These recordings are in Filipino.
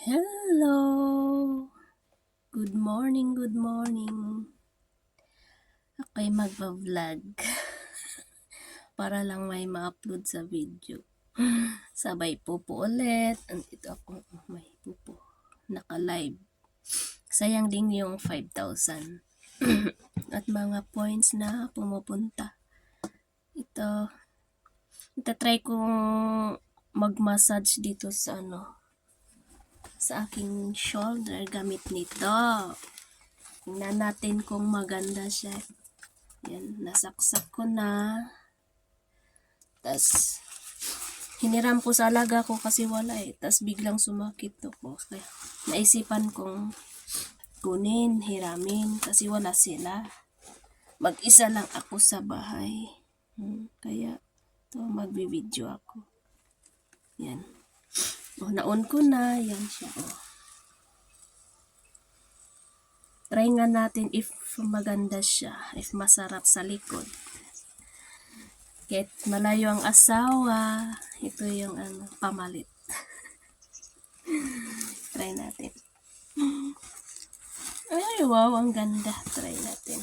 Hello! Good morning, good morning. Ako'y magva-vlog para lang may ma-upload sa video. Sabay pupo ulit. Andito ako, may pupo. Naka-live. Sayang din yung 5,000. At mga points na pumupunta. Itatry kong mag-massage dito sa sa aking shoulder gamit nito. Tingnan natin kung maganda siya. Yan, nasaksak ko na. Tas hiniram ko sa alaga ko kasi wala eh. Tas biglang sumakit ako. Kaya naisipan kong kunin, hiramin kasi wala sila. Mag-isa lang ako sa bahay. Kaya magbibideo ako. Yan. Na-on ko na. Yan siya. Try nga natin if maganda siya. If masarap sa likod. Kahit malayo ang asawa, ito yung pamalit. Try natin. Ay, wow, ang ganda. Try natin.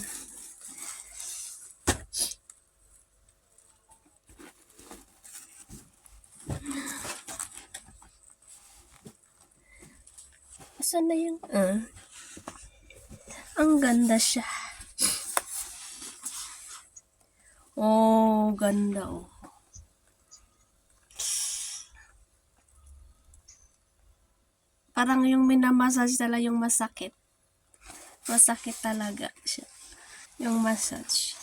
Asan na yung... Ang ganda siya. Oh, ganda oh. Parang yung minamassage talaga yung masakit. Masakit talaga siya. Yung massage.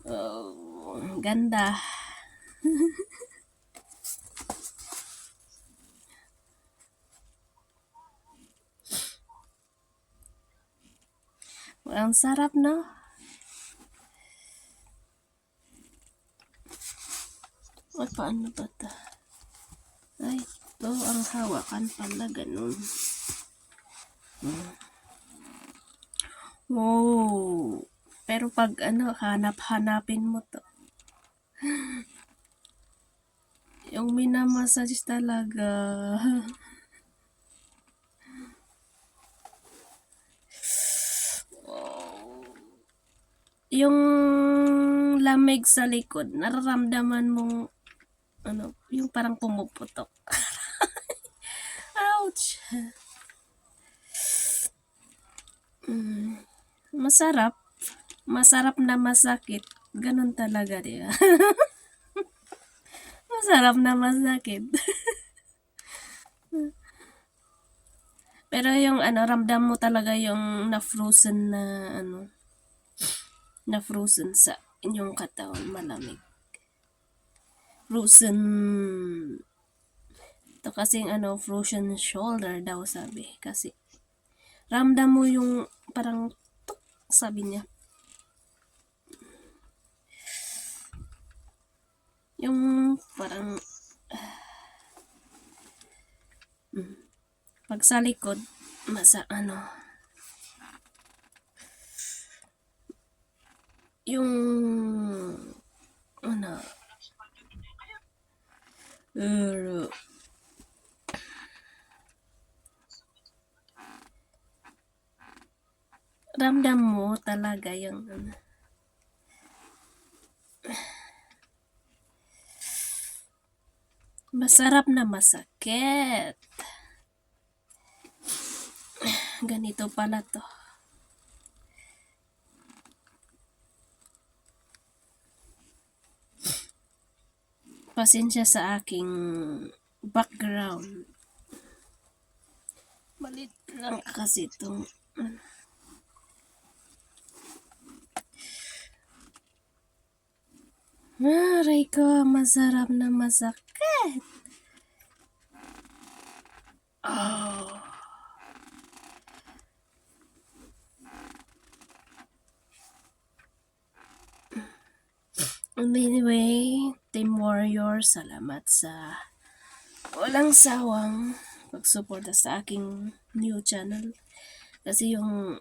Oh, ganda. Ang sarap, no? Ay, paano ba ito? Ay, ito ang hawakan pala, ganun. Wow. Pero pag hanap-hanapin mo to. Yung minamassage talaga. Yung lamig sa likod, nararamdaman mong yung parang pumuputok. Ouch! Masarap. Masarap na masakit. Ganun talaga, di ba? Masarap na masakit. Pero yung ramdam mo talaga yung na-frozen na na-frozen sa inyong katawan, malamig. Frozen. Ito kasing frozen shoulder daw sabi. Kasi ramdam mo yung parang tuk, sabi niya. Yung parang pag sa likod, yung ramdam mo talaga yung masarap na masakit. Ganito pala to. Pasensya sa aking background. Malit lang kasi itong aray ko, masarap na masakit. Oh. Anyway, Team Warrior, salamat sa walang sawang pagsuporta sa aking new channel. Kasi yung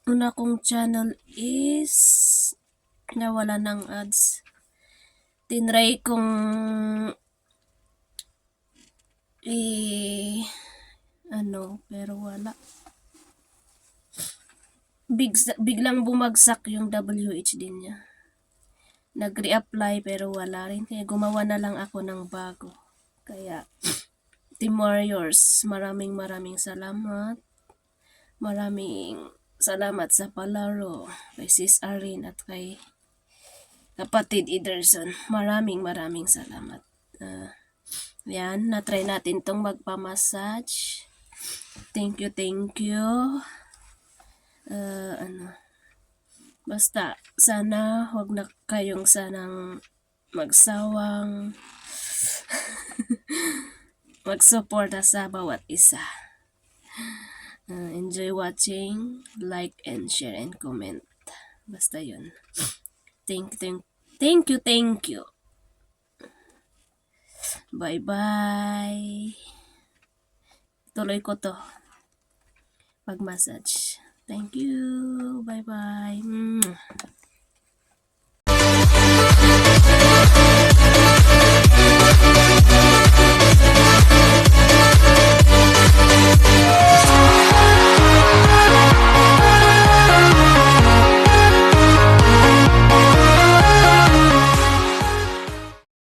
una kong channel is nawala ng ads. Tinry kong pero wala. Biglang bumagsak yung WHD niya. Nag-reapply pero wala rin. Kaya gumawa na lang ako ng bago. Kaya, Team Warriors, maraming salamat. Maraming salamat sa palaro. Kay Sis Arin at kay kapatid Ederson. Maraming salamat. Yan, na-try natin tong magpa-massage. Thank you. Basta, sana wag na kayong sanang magsawang magsuporta sa bawat isa. Enjoy watching, like and share and comment. Basta yun. Thank you. Bye-bye. Tuloy ko to. Pag-massage. Thank you. Bye-bye.